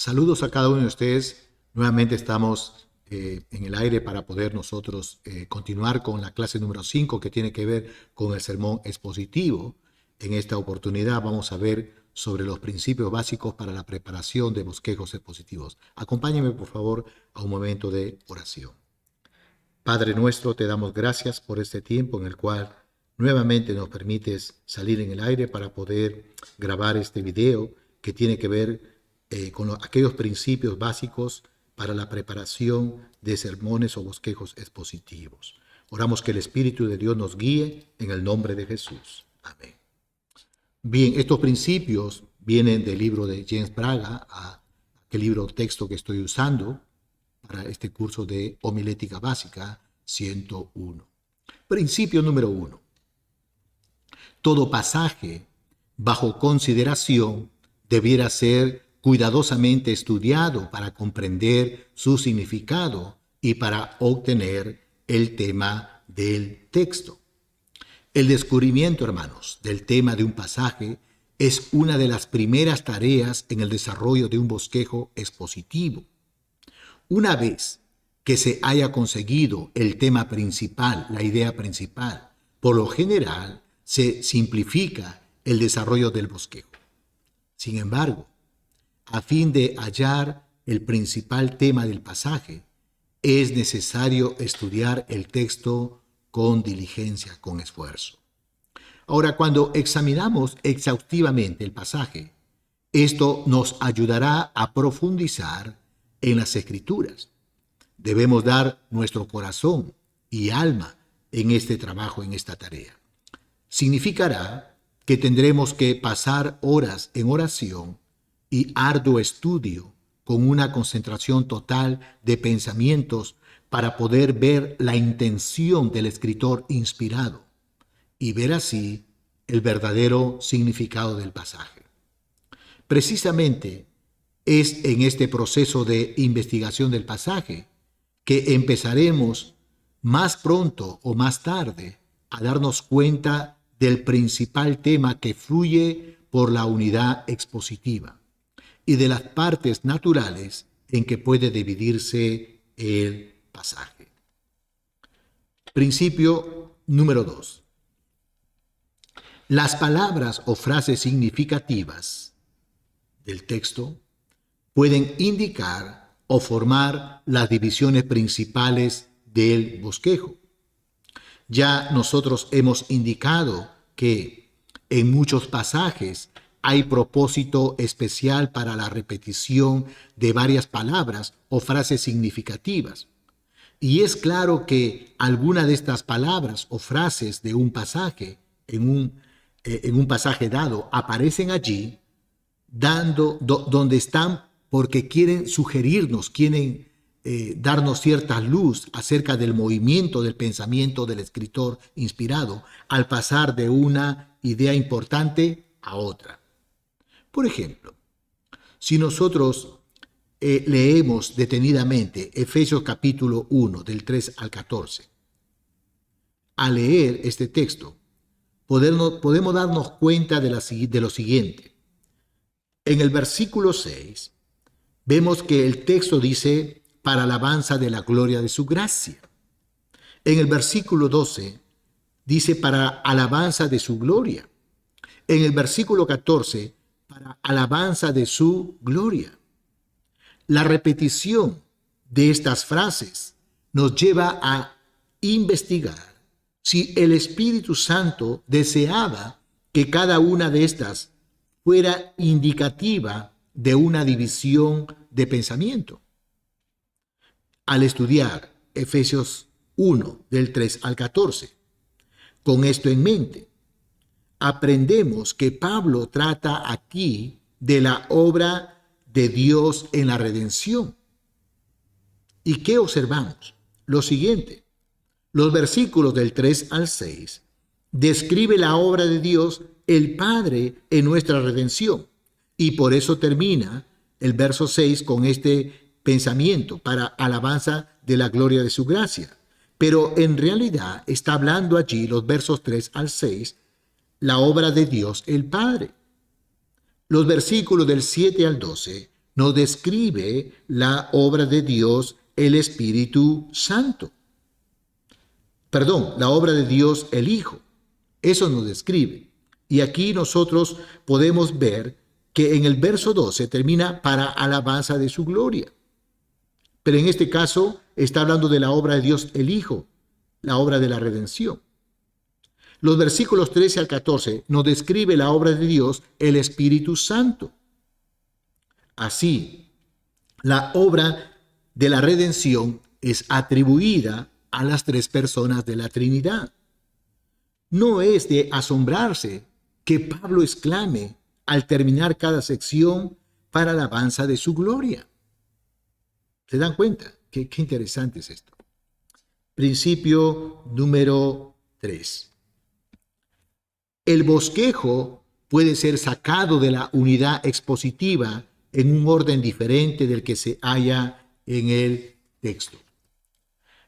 Saludos a cada uno de ustedes. Nuevamente estamos en el aire para poder nosotros continuar con la clase número 5 que tiene que ver con el sermón expositivo. En esta oportunidad vamos a ver sobre los principios básicos para la preparación de bosquejos expositivos. Acompáñenme por favor a un momento de oración. Padre nuestro, te damos gracias por este tiempo en el cual nuevamente nos permites salir en el aire para poder grabar este video que tiene que ver con aquellos principios básicos para la preparación de sermones o bosquejos expositivos. Oramos que el Espíritu de Dios nos guíe en el nombre de Jesús. Amén. Bien, estos principios vienen del libro de James Braga, aquel libro texto que estoy usando para este curso de homilética básica 101. Principio número 1. Todo pasaje bajo consideración debiera ser cuidadosamente estudiado para comprender su significado y para obtener el tema del texto. El descubrimiento, hermanos, del tema de un pasaje es una de las primeras tareas en el desarrollo de un bosquejo expositivo. Una vez que se haya conseguido el tema principal, la idea principal, por lo general se simplifica el desarrollo del bosquejo. Sin embargo, a fin de hallar el principal tema del pasaje, es necesario estudiar el texto con diligencia, con esfuerzo. Ahora, cuando examinamos exhaustivamente el pasaje, esto nos ayudará a profundizar en las Escrituras. Debemos dar nuestro corazón y alma en este trabajo, en esta tarea. Significará que tendremos que pasar horas en oración y arduo estudio con una concentración total de pensamientos para poder ver la intención del escritor inspirado y ver así el verdadero significado del pasaje. Precisamente es en este proceso de investigación del pasaje que empezaremos más pronto o más tarde a darnos cuenta del principal tema que fluye por la unidad expositiva y de las partes naturales en que puede dividirse el pasaje. Principio número 2. Las palabras o frases significativas del texto pueden indicar o formar las divisiones principales del bosquejo. Ya nosotros hemos indicado que en muchos pasajes hay propósito especial para la repetición de varias palabras o frases significativas. Y es claro que alguna de estas palabras o frases de un pasaje, en un pasaje dado, aparecen allí, donde están porque quieren sugerirnos, quieren darnos cierta luz acerca del movimiento del pensamiento del escritor inspirado al pasar de una idea importante a otra. Por ejemplo, si nosotros leemos detenidamente Efesios capítulo 1, del 3 al 14, al leer este texto, podemos darnos cuenta de lo siguiente. En el versículo 6, vemos que el texto dice, para alabanza de la gloria de su gracia. En el versículo 12, dice, para alabanza de su gloria. En el versículo 14, para alabanza de su gloria. La repetición de estas frases nos lleva a investigar si el Espíritu Santo deseaba que cada una de estas fuera indicativa de una división de pensamiento. Al estudiar Efesios 1, del 3 al 14, con esto en mente, aprendemos que Pablo trata aquí de la obra de Dios en la redención. ¿Y qué observamos? Lo siguiente. Los versículos del 3 al 6 describe la obra de Dios, el Padre, en nuestra redención. Y por eso termina el verso 6 con este pensamiento, para alabanza de la gloria de su gracia. Pero en realidad está hablando allí, los versos 3 al 6, la obra de Dios el Padre. Los versículos del 7 al 12 nos describe la obra de Dios, el Espíritu Santo. Perdón, la obra de Dios, el Hijo. Eso nos describe. Y aquí nosotros podemos ver que en el verso 12 termina para alabanza de su gloria. Pero en este caso está hablando de la obra de Dios, el Hijo, la obra de la redención. Los versículos 13 al 14 nos describe la obra de Dios, el Espíritu Santo. Así, la obra de la redención es atribuida a las tres personas de la Trinidad. No es de asombrarse que Pablo exclame al terminar cada sección para alabanza de su gloria. ¿Se dan cuenta? Qué interesante es esto. Principio número 3. El bosquejo puede ser sacado de la unidad expositiva en un orden diferente del que se halla en el texto.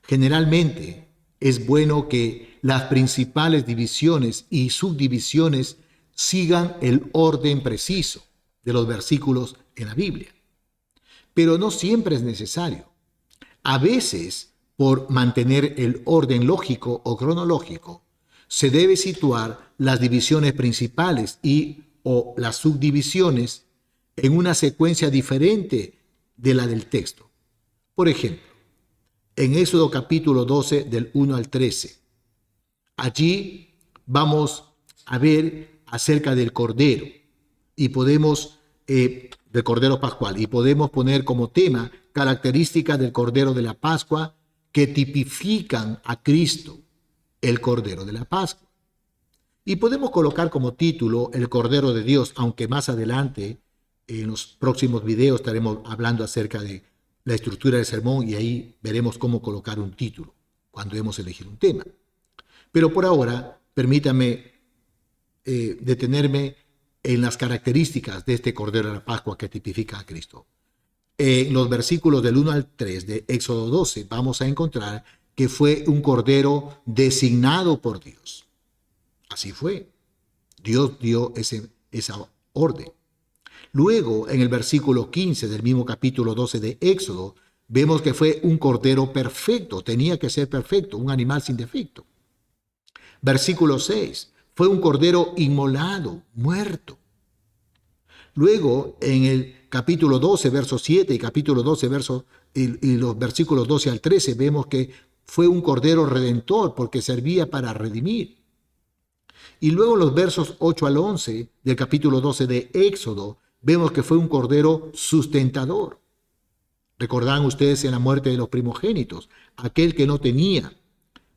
Generalmente es bueno que las principales divisiones y subdivisiones sigan el orden preciso de los versículos en la Biblia. Pero no siempre es necesario. A veces, por mantener el orden lógico o cronológico, se debe situar las divisiones principales o las subdivisiones en una secuencia diferente de la del texto. Por ejemplo, en Éxodo capítulo 12 del 1 al 13, allí vamos a ver acerca del Cordero y podemos, del Cordero Pascual, y podemos poner como tema características del Cordero de la Pascua que tipifican a Cristo, el Cordero de la Pascua. Y podemos colocar como título el Cordero de Dios, aunque más adelante en los próximos videos estaremos hablando acerca de la estructura del sermón y ahí veremos cómo colocar un título cuando hemos elegido un tema. Pero por ahora, permítame detenerme en las características de este Cordero de la Pascua que tipifica a Cristo. En los versículos del 1 al 3 de Éxodo 12 vamos a encontrar que fue un Cordero designado por Dios. Así fue. Dios dio esa orden. Luego, en el versículo 15 del mismo capítulo 12 de Éxodo, vemos que fue un cordero perfecto, tenía que ser perfecto, un animal sin defecto. Versículo 6, fue un cordero inmolado, muerto. Luego, en el capítulo 12, verso 7 y capítulo 12, y los versículos 12 al 13, vemos que fue un cordero redentor porque servía para redimir. Y luego en los versos 8 al 11 del capítulo 12 de Éxodo, vemos que fue un cordero sustentador. Recordarán ustedes en la muerte de los primogénitos, aquel que no tenía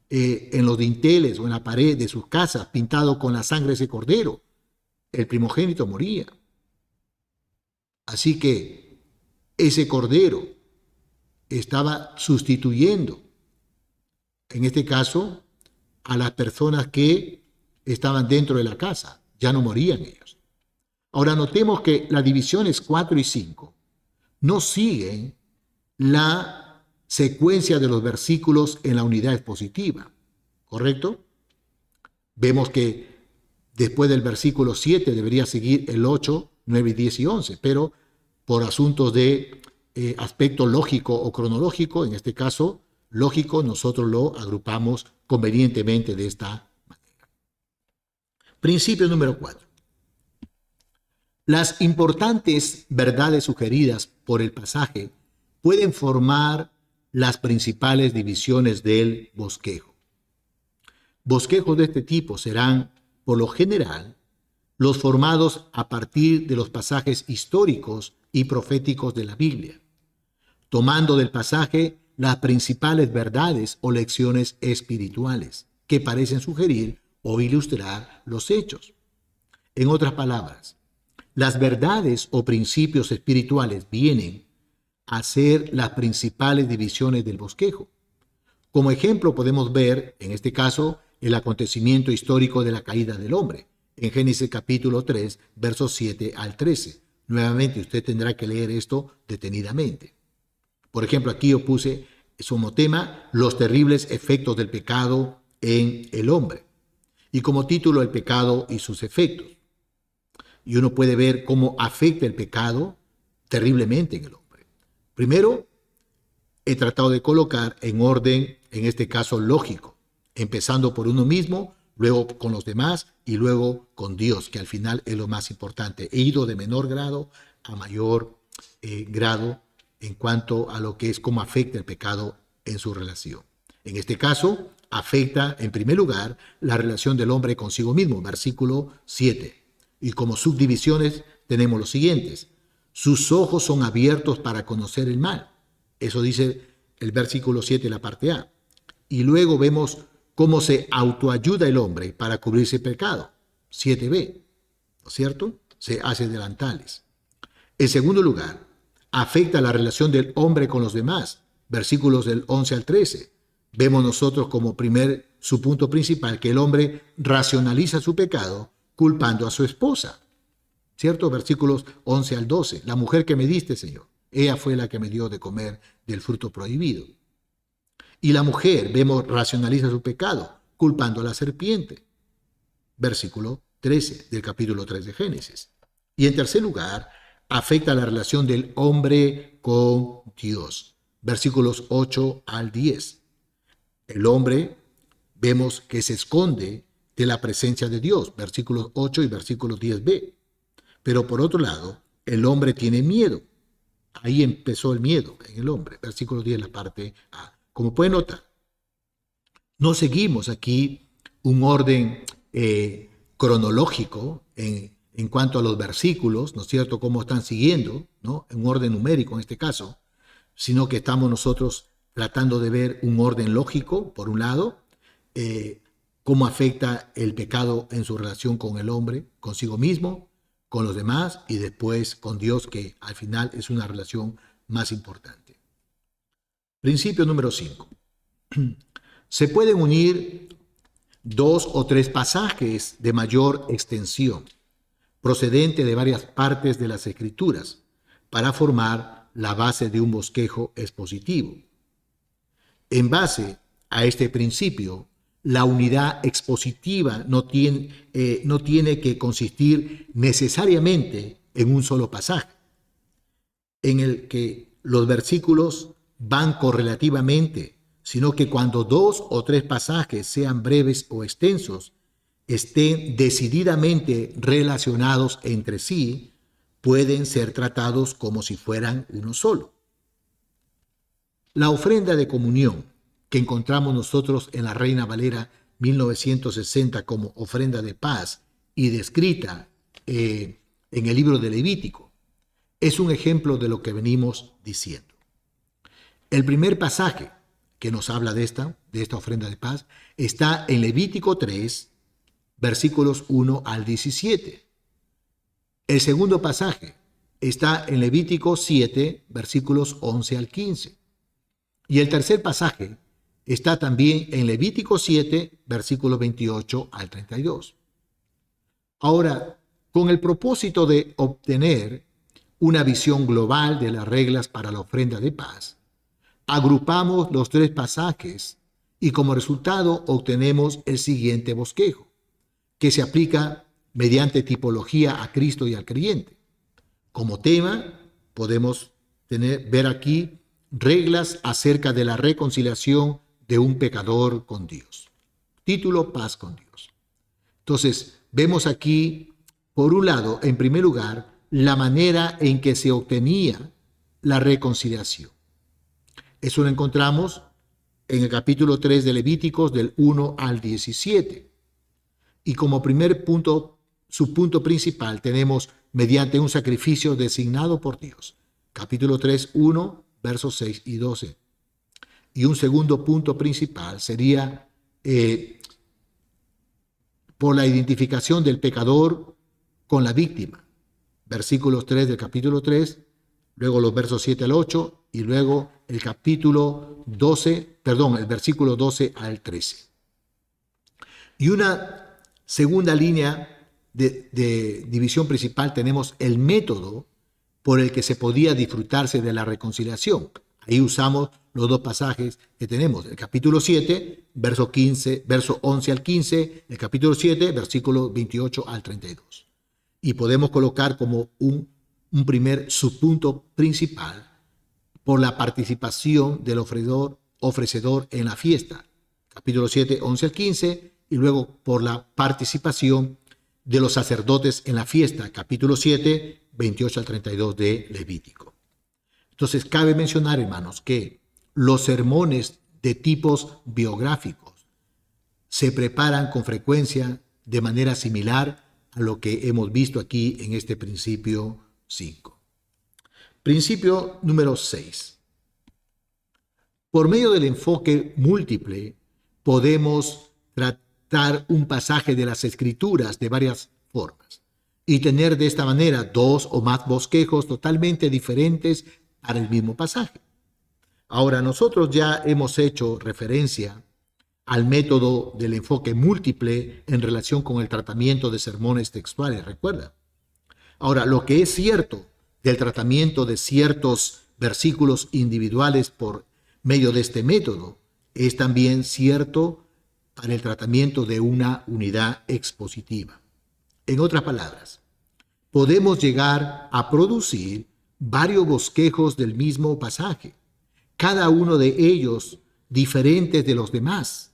en los dinteles o en la pared de sus casas pintado con la sangre de ese cordero, el primogénito moría. Así que ese cordero estaba sustituyendo, en este caso, a las personas que estaban dentro de la casa, ya no morían ellos. Ahora notemos que las divisiones 4 y 5 no siguen la secuencia de los versículos en la unidad expositiva, ¿correcto? Vemos que después del versículo 7 debería seguir el 8, 9, 10 y 11, pero por asuntos de aspecto lógico o cronológico, en este caso lógico, nosotros lo agrupamos convenientemente de esta manera. Principio número 4. Las importantes verdades sugeridas por el pasaje pueden formar las principales divisiones del bosquejo. Bosquejos de este tipo serán, por lo general, los formados a partir de los pasajes históricos y proféticos de la Biblia, tomando del pasaje las principales verdades o lecciones espirituales que parecen sugerir o ilustrar los hechos. En otras palabras, las verdades o principios espirituales vienen a ser las principales divisiones del bosquejo. Como ejemplo podemos ver, en este caso, el acontecimiento histórico de la caída del hombre, en Génesis capítulo 3, versos 7 al 13. Nuevamente usted tendrá que leer esto detenidamente. Por ejemplo, aquí yo puse como tema los terribles efectos del pecado en el hombre. Y como título, el pecado y sus efectos. Y uno puede ver cómo afecta el pecado terriblemente en el hombre. Primero, he tratado de colocar en orden, en este caso lógico, empezando por uno mismo, luego con los demás y luego con Dios, que al final es lo más importante. He ido de menor grado a mayor grado en cuanto a lo que es cómo afecta el pecado en su relación. En este caso, afecta en primer lugar la relación del hombre consigo mismo, versículo 7. Y como subdivisiones tenemos los siguientes. Sus ojos son abiertos para conocer el mal. Eso dice el versículo 7, la parte A. Y luego vemos cómo se autoayuda el hombre para cubrirse el pecado. 7b, ¿no es cierto? Se hace delantales. En segundo lugar, afecta la relación del hombre con los demás. Versículos del 11 al 13. Vemos nosotros como su punto principal que el hombre racionaliza su pecado culpando a su esposa. ¿Cierto? Versículos 11 al 12. La mujer que me diste, Señor, ella fue la que me dio de comer del fruto prohibido. Y la mujer, vemos, racionaliza su pecado culpando a la serpiente. Versículo 13 del capítulo 3 de Génesis. Y en tercer lugar, afecta la relación del hombre con Dios. Versículos 8 al 10. El hombre, vemos que se esconde de la presencia de Dios. Versículos 8 y versículos 10b. Pero por otro lado, el hombre tiene miedo. Ahí empezó el miedo en el hombre. Versículo 10, la parte A. Como pueden notar, no seguimos aquí un orden cronológico en cuanto a los versículos, ¿no es cierto?, cómo están siguiendo, ¿no?, en un orden numérico en este caso, sino que estamos nosotros tratando de ver un orden lógico, por un lado, cómo afecta el pecado en su relación con el hombre, consigo mismo, con los demás y después con Dios, que al final es una relación más importante. Principio número 5. Se pueden unir 2 o 3 pasajes de mayor extensión, procedente de varias partes de las Escrituras, para formar la base de un bosquejo expositivo. En base a este principio, la unidad expositiva no tiene que consistir necesariamente en un solo pasaje, en el que los versículos van correlativamente, sino que cuando 2 o 3 pasajes, sean breves o extensos, estén decididamente relacionados entre sí, pueden ser tratados como si fueran uno solo. La ofrenda de comunión que encontramos nosotros en la Reina Valera 1960 como ofrenda de paz y descrita en el libro de Levítico, es un ejemplo de lo que venimos diciendo. El primer pasaje que nos habla de esta ofrenda de paz está en Levítico 3, versículos 1 al 17. El segundo pasaje está en Levítico 7, versículos 11 al 15. Y el tercer pasaje está también en Levítico 7, versículos 28 al 32. Ahora, con el propósito de obtener una visión global de las reglas para la ofrenda de paz, agrupamos los 3 pasajes y como resultado obtenemos el siguiente bosquejo, que se aplica mediante tipología a Cristo y al creyente. Como tema, podemos ver aquí reglas acerca de la reconciliación de un pecador con Dios. Título: Paz con Dios. Entonces, vemos aquí, por un lado, en primer lugar, la manera en que se obtenía la reconciliación. Eso lo encontramos en el capítulo 3 de Levíticos, del 1 al 17. Y como primer punto, su punto principal, tenemos mediante un sacrificio designado por Dios. Capítulo 3, 1, versos 6 y 12. Y un segundo punto principal sería por la identificación del pecador con la víctima. Versículos 3 del capítulo 3, luego los versos 7 al 8 y luego el versículo 12 al 13. Y una segunda línea de división principal tenemos el método por el que se podía disfrutarse de la reconciliación. Ahí usamos los 2 pasajes que tenemos, el capítulo 7, verso 11 al 15, el capítulo 7, versículo 28 al 32. Y podemos colocar como un un primer subpunto principal por la participación del ofrecedor en la fiesta, capítulo 7, 11 al 15, y luego por la participación de los sacerdotes en la fiesta, capítulo 7, 28 al 32 de Levítico. Entonces, cabe mencionar, hermanos, que los sermones de tipos biográficos se preparan con frecuencia de manera similar a lo que hemos visto aquí en este principio 5. Principio número 6. Por medio del enfoque múltiple, podemos tratar un pasaje de las Escrituras de varias formas y tener de esta manera dos o más bosquejos totalmente diferentes para el mismo pasaje. Ahora, nosotros ya hemos hecho referencia al método del enfoque múltiple en relación con el tratamiento de sermones textuales, ¿recuerda? Ahora, lo que es cierto del tratamiento de ciertos versículos individuales por medio de este método es también cierto para el tratamiento de una unidad expositiva. En otras palabras, podemos llegar a producir varios bosquejos del mismo pasaje, cada uno de ellos diferentes de los demás.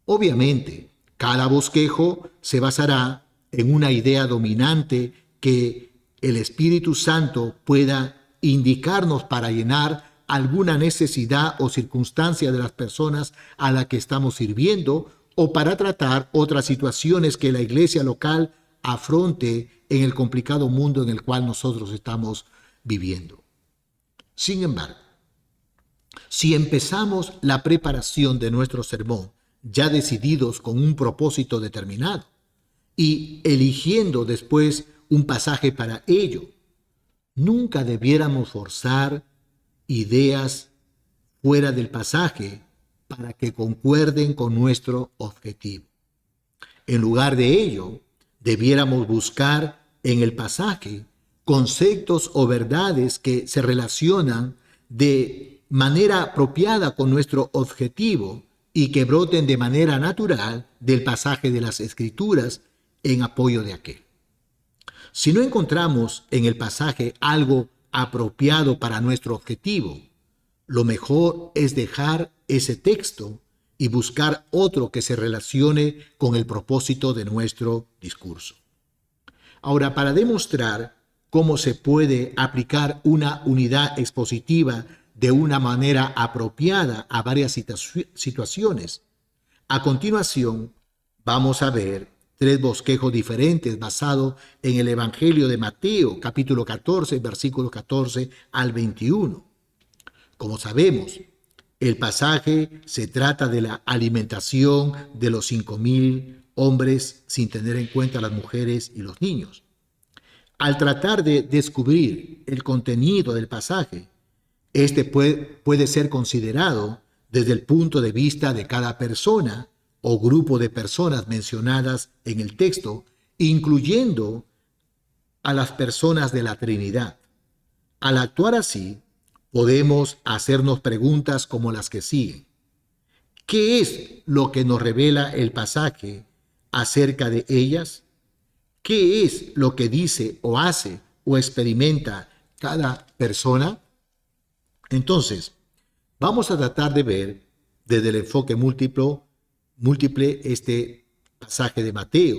Obviamente, cada bosquejo se basará en una idea dominante que el Espíritu Santo pueda indicarnos para llenar alguna necesidad o circunstancia de las personas a las que estamos sirviendo o para tratar otras situaciones que la iglesia local afronte en el complicado mundo en el cual nosotros estamos viviendo. Sin embargo, si empezamos la preparación de nuestro sermón ya decididos con un propósito determinado y eligiendo después un pasaje para ello, nunca debiéramos forzar ideas fuera del pasaje para que concuerden con nuestro objetivo. En lugar de ello, debiéramos buscar en el pasaje conceptos o verdades que se relacionan de manera apropiada con nuestro objetivo y que broten de manera natural del pasaje de las Escrituras en apoyo de aquel. Si no encontramos en el pasaje algo apropiado para nuestro objetivo, lo mejor es dejar ese texto y buscar otro que se relacione con el propósito de nuestro discurso. Ahora, para demostrar cómo se puede aplicar una unidad expositiva de una manera apropiada a varias situaciones, a continuación vamos a ver tres bosquejos diferentes basados en el Evangelio de Mateo, capítulo 14, versículos 14 al 21. Como sabemos, el pasaje se trata de la alimentación de los 5,000 hombres sin tener en cuenta las mujeres y los niños. Al tratar de descubrir el contenido del pasaje, este puede ser considerado desde el punto de vista de cada persona o grupo de personas mencionadas en el texto, incluyendo a las personas de la Trinidad. Al actuar así, podemos hacernos preguntas como las que siguen. ¿Qué es lo que nos revela el pasaje acerca de ellas? ¿Qué es lo que dice o hace o experimenta cada persona? Entonces, vamos a tratar de ver desde el enfoque múltiple este pasaje de Mateo,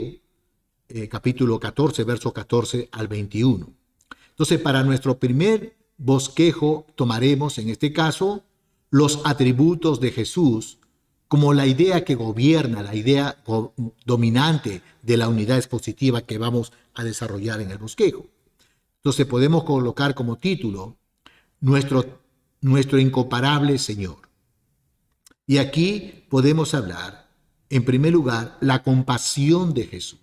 capítulo 14, verso 14 al 21. Entonces, para nuestro primer bosquejo tomaremos, en este caso, los atributos de Jesús como la idea que gobierna, la idea dominante de la unidad expositiva que vamos a desarrollar en el bosquejo. Entonces, podemos colocar como título nuestro incomparable Señor. Y aquí podemos hablar, en primer lugar, la compasión de Jesús,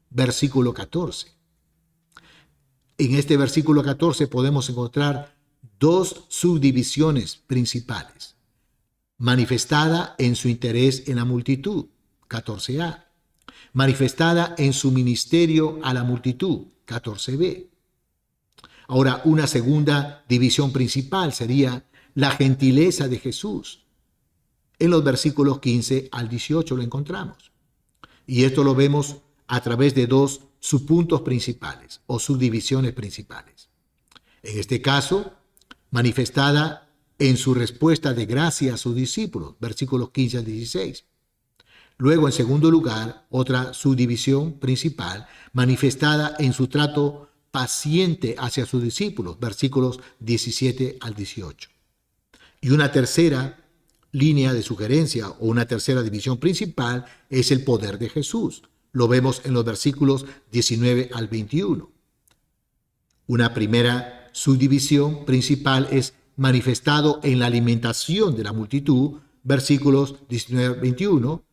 versículo 14. En este versículo 14 podemos encontrar dos subdivisiones principales. Manifestada en su interés en la multitud, 14a. Manifestada en su ministerio a la multitud, 14b. Ahora, una segunda división principal sería la gentileza de Jesús. En los versículos 15 al 18 lo encontramos. Y esto lo vemos a través de dos subpuntos principales o subdivisiones principales. En este caso, manifestada en su respuesta de gracia a sus discípulos, versículos 15 al 16. Luego, en segundo lugar, otra subdivisión principal, manifestada en su trato paciente hacia sus discípulos, versículos 17 al 18. Y una tercera línea de sugerencia o una tercera división principal es el poder de Jesús. Lo vemos en los versículos 19 al 21. Una primera subdivisión principal es manifestado en la alimentación de la multitud, versículos 19 al 21,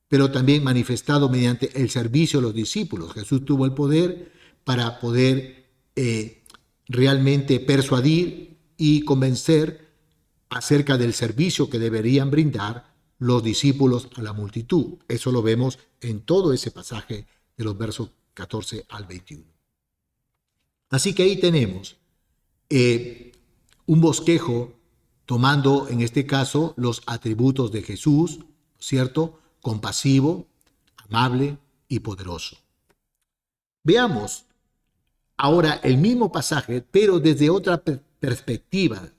pero también manifestado mediante el servicio de los discípulos. Jesús tuvo el poder para poder realmente persuadir y convencer acerca del servicio que deberían brindar los discípulos a la multitud. Eso lo vemos en todo ese pasaje de los versos 14 al 21. Así que ahí tenemos un bosquejo tomando en este caso los atributos de Jesús, ¿cierto? Compasivo, amable y poderoso. Veamos ahora el mismo pasaje, pero desde otra perspectiva,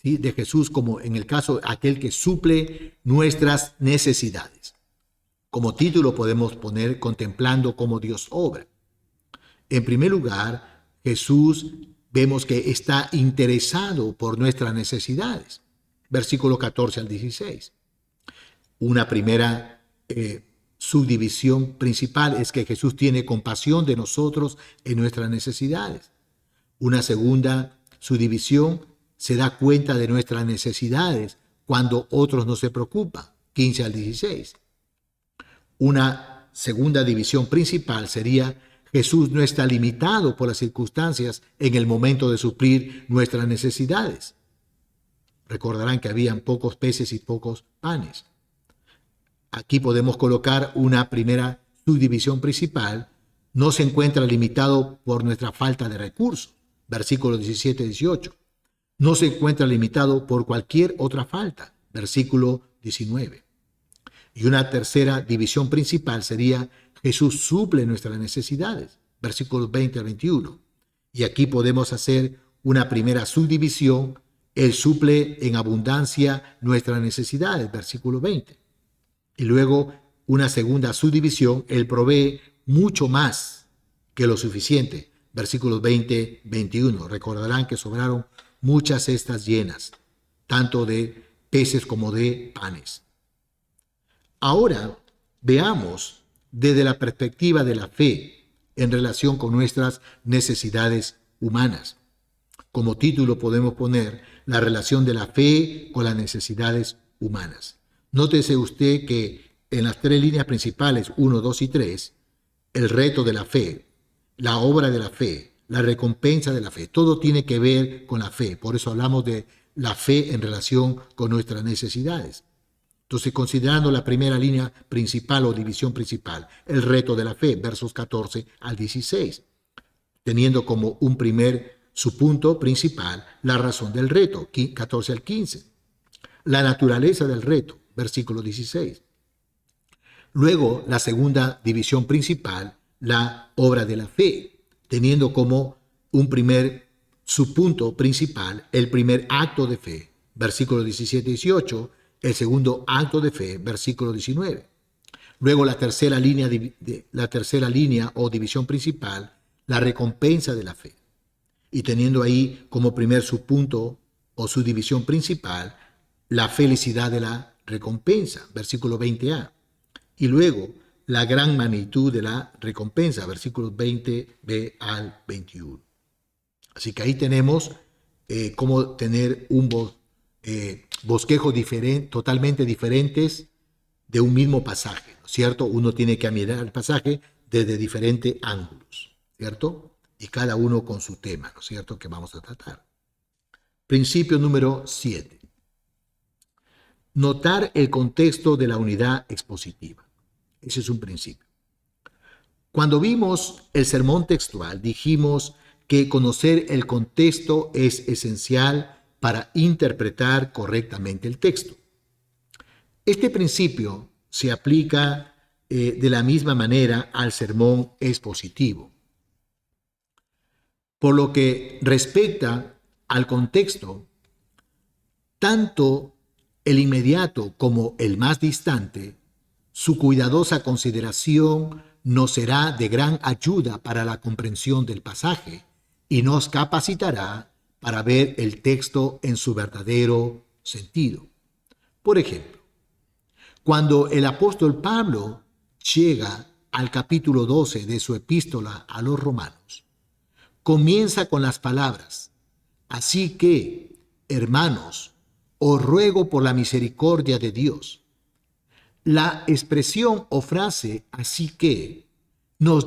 ¿sí? De Jesús, como en el caso aquel que suple nuestras necesidades. Como título podemos poner contemplando cómo Dios obra. En primer lugar, Jesús vemos que está interesado por nuestras necesidades. Versículo 14 al 16. Una primera subdivisión principal es que Jesús tiene compasión de nosotros en nuestras necesidades. Una segunda subdivisión se da cuenta de nuestras necesidades cuando otros no se preocupan. 15 al 16. Una segunda división principal sería: Jesús no está limitado por las circunstancias en el momento de suplir nuestras necesidades. Recordarán que habían pocos peces y pocos panes. Aquí podemos colocar una primera subdivisión principal. No se encuentra limitado por nuestra falta de recursos. Versículos 17 y 18. No se encuentra limitado por cualquier otra falta. Versículo 19. Y una tercera división principal sería: Jesús suple nuestras necesidades. Versículos 20 al 21. Y aquí podemos hacer una primera subdivisión: Él suple en abundancia nuestras necesidades. Versículo 20. Y luego una segunda subdivisión: Él provee mucho más que lo suficiente. Versículos 20, 21. Recordarán que sobraron muchas cestas llenas, tanto de peces como de panes. Ahora veamos desde la perspectiva de la fe en relación con nuestras necesidades humanas. Como título podemos poner la relación de la fe con las necesidades humanas. Nótese usted que en las tres líneas principales, 1, 2 y 3, el reto de la fe, la obra de la fe, la recompensa de la fe, todo tiene que ver con la fe. Por eso hablamos de la fe en relación con nuestras necesidades. Entonces, considerando la primera línea principal o división principal, el reto de la fe, versos 14 al 16, teniendo como un primer subpunto principal la razón del reto, 14 al 15, la naturaleza del reto, versículo 16. Luego, la segunda división principal, la obra de la fe, teniendo como un primer subpunto principal el primer acto de fe, versículos 17 y 18, el segundo acto de fe, versículo 19. Luego la tercera línea o división principal, la recompensa de la fe. Y teniendo ahí como primer subpunto o subdivisión principal, la felicidad de la recompensa, versículo 20a. Y luego la gran magnitud de la recompensa, versículos 20b al 21. Así que ahí tenemos cómo tener un bosquejo totalmente diferentes de un mismo pasaje, ¿no es cierto? Uno tiene que mirar el pasaje desde diferentes ángulos, ¿cierto? Y cada uno con su tema, ¿no es cierto?, que vamos a tratar. Principio número 7. Notar el contexto de la unidad expositiva. Ese es un principio. Cuando vimos el sermón textual, dijimos que conocer el contexto es esencial para interpretar correctamente el texto. Este principio se aplica de la misma manera al sermón expositivo. Por lo que respecta al contexto, tanto el inmediato como el más distante, su cuidadosa consideración nos será de gran ayuda para la comprensión del pasaje y nos capacitará para ver el texto en su verdadero sentido. Por ejemplo, cuando el apóstol Pablo llega al capítulo 12 de su epístola a los Romanos, comienza con las palabras: así que, hermanos, os ruego por la misericordia de Dios. La expresión o frase así que nos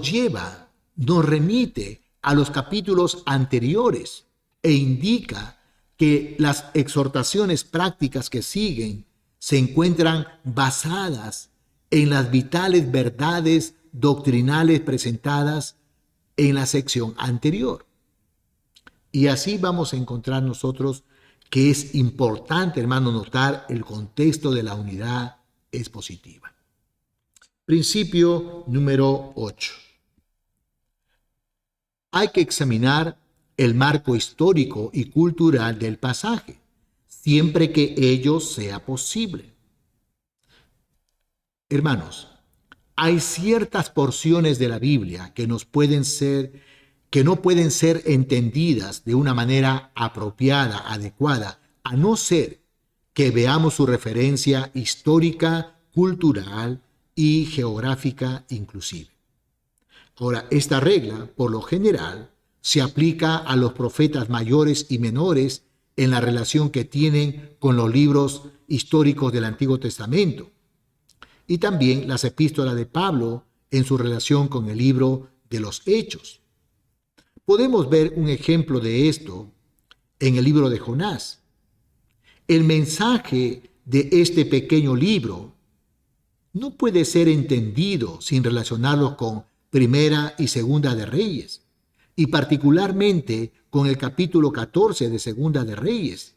remite a los capítulos anteriores e indica que las exhortaciones prácticas que siguen se encuentran basadas en las vitales verdades doctrinales presentadas en la sección anterior. Y así vamos a encontrar nosotros que es importante, hermano, notar el contexto de la unidad expositiva. Principio número 8. Hay que examinar el marco histórico y cultural del pasaje, siempre que ello sea posible. Hermanos, hay ciertas porciones de la Biblia que no pueden ser entendidas de una manera apropiada, adecuada, a no ser que veamos su referencia histórica, cultural y geográfica inclusive. Ahora, esta regla, por lo general, se aplica a los profetas mayores y menores en la relación que tienen con los libros históricos del Antiguo Testamento, y también las epístolas de Pablo en su relación con el libro de los Hechos. Podemos ver un ejemplo de esto en el libro de Jonás. El mensaje de este pequeño libro no puede ser entendido sin relacionarlo con Primera y Segunda de Reyes, y particularmente con el capítulo 14 de Segunda de Reyes,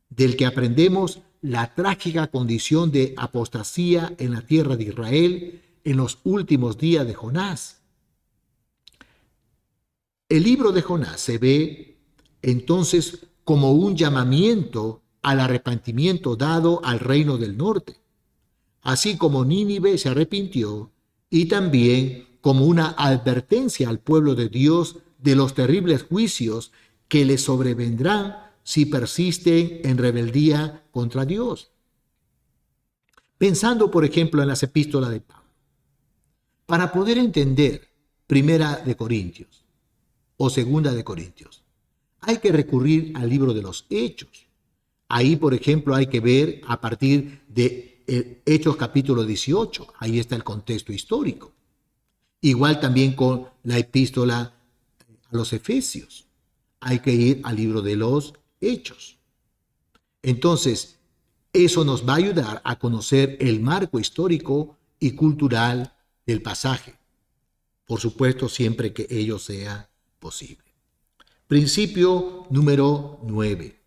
del que aprendemos la trágica condición de apostasía en la tierra de Israel en los últimos días de Jonás. El libro de Jonás se ve entonces como un llamamiento al arrepentimiento dado al reino del norte, así como Nínive se arrepintió, y también como una advertencia al pueblo de Dios de los terribles juicios que les sobrevendrán si persisten en rebeldía contra Dios. Pensando, por ejemplo, en las epístolas de Pablo, para poder entender Primera de Corintios o Segunda de Corintios, hay que recurrir al libro de los Hechos. Ahí, por ejemplo, hay que ver a partir de Hechos capítulo 18. Ahí está el contexto histórico. Igual también con la epístola a los Efesios. Hay que ir al libro de los Hechos. Entonces, eso nos va a ayudar a conocer el marco histórico y cultural del pasaje. Por supuesto, siempre que ello sea posible. Principio número 9.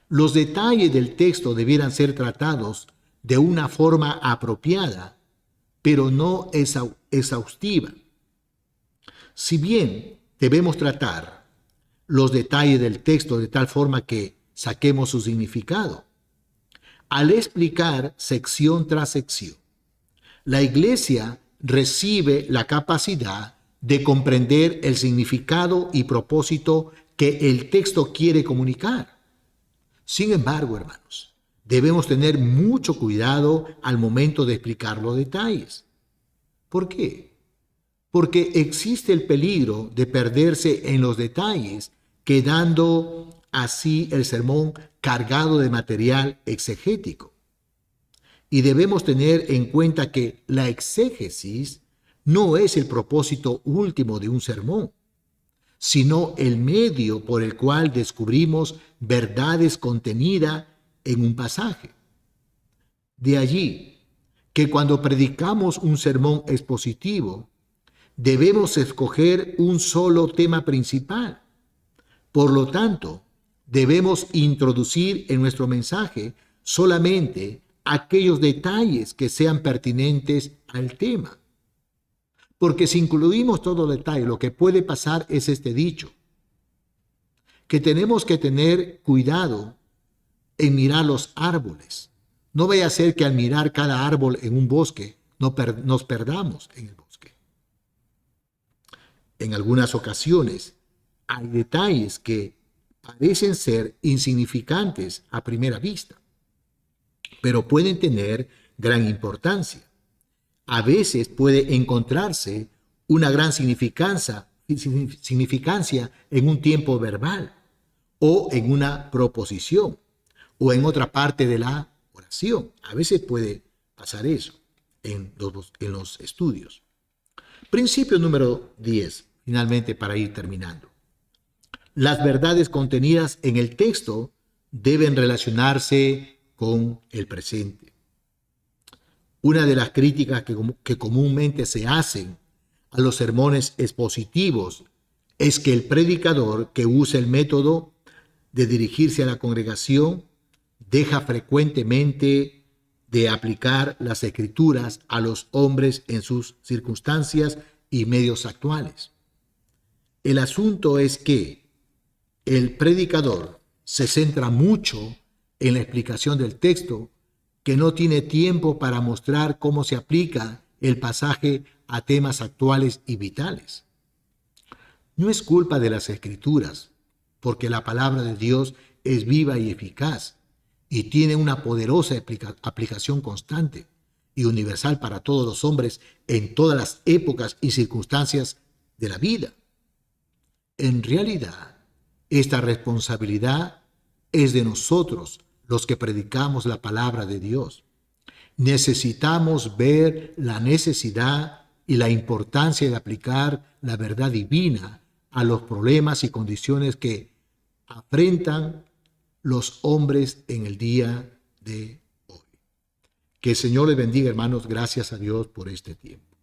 Los detalles del texto debieran ser tratados de una forma apropiada, pero no exhaustiva. Si bien debemos tratar los detalles del texto de tal forma que saquemos su significado, al explicar sección tras sección, la Iglesia recibe la capacidad de comprender el significado y propósito que el texto quiere comunicar. Sin embargo, hermanos, debemos tener mucho cuidado al momento de explicar los detalles. ¿Por qué? Porque existe el peligro de perderse en los detalles, quedando así el sermón cargado de material exegético. Y debemos tener en cuenta que la exégesis no es el propósito último de un sermón, sino el medio por el cual descubrimos verdades contenidas en un pasaje. De allí que cuando predicamos un sermón expositivo, debemos escoger un solo tema principal. Por lo tanto, debemos introducir en nuestro mensaje solamente aquellos detalles que sean pertinentes al tema. Porque si incluimos todo detalle, lo que puede pasar es este dicho: que tenemos que tener cuidado en mirar los árboles. No vaya a ser que al mirar cada árbol en un bosque nos perdamos en el bosque. En algunas ocasiones hay detalles que parecen ser insignificantes a primera vista, pero pueden tener gran importancia. A veces puede encontrarse una gran significancia en un tiempo verbal, o en una proposición, o en otra parte de la oración. A veces puede pasar eso en los estudios. Principio número 10, finalmente, para ir terminando. Las verdades contenidas en el texto deben relacionarse con el presente. Una de las críticas que comúnmente se hacen a los sermones expositivos es que el predicador que usa el método de dirigirse a la congregación deja frecuentemente de aplicar las escrituras a los hombres en sus circunstancias y medios actuales. El asunto es que el predicador se centra mucho en la explicación del texto, que no tiene tiempo para mostrar cómo se aplica el pasaje a temas actuales y vitales. No es culpa de las escrituras, porque la palabra de Dios es viva y eficaz y tiene una poderosa aplicación constante y universal para todos los hombres en todas las épocas y circunstancias de la vida. En realidad, esta responsabilidad es de nosotros, los que predicamos la palabra de Dios. Necesitamos ver la necesidad y la importancia de aplicar la verdad divina a los problemas y condiciones que afrentan los hombres en el día de hoy. Que el Señor les bendiga, hermanos. Gracias a Dios por este tiempo.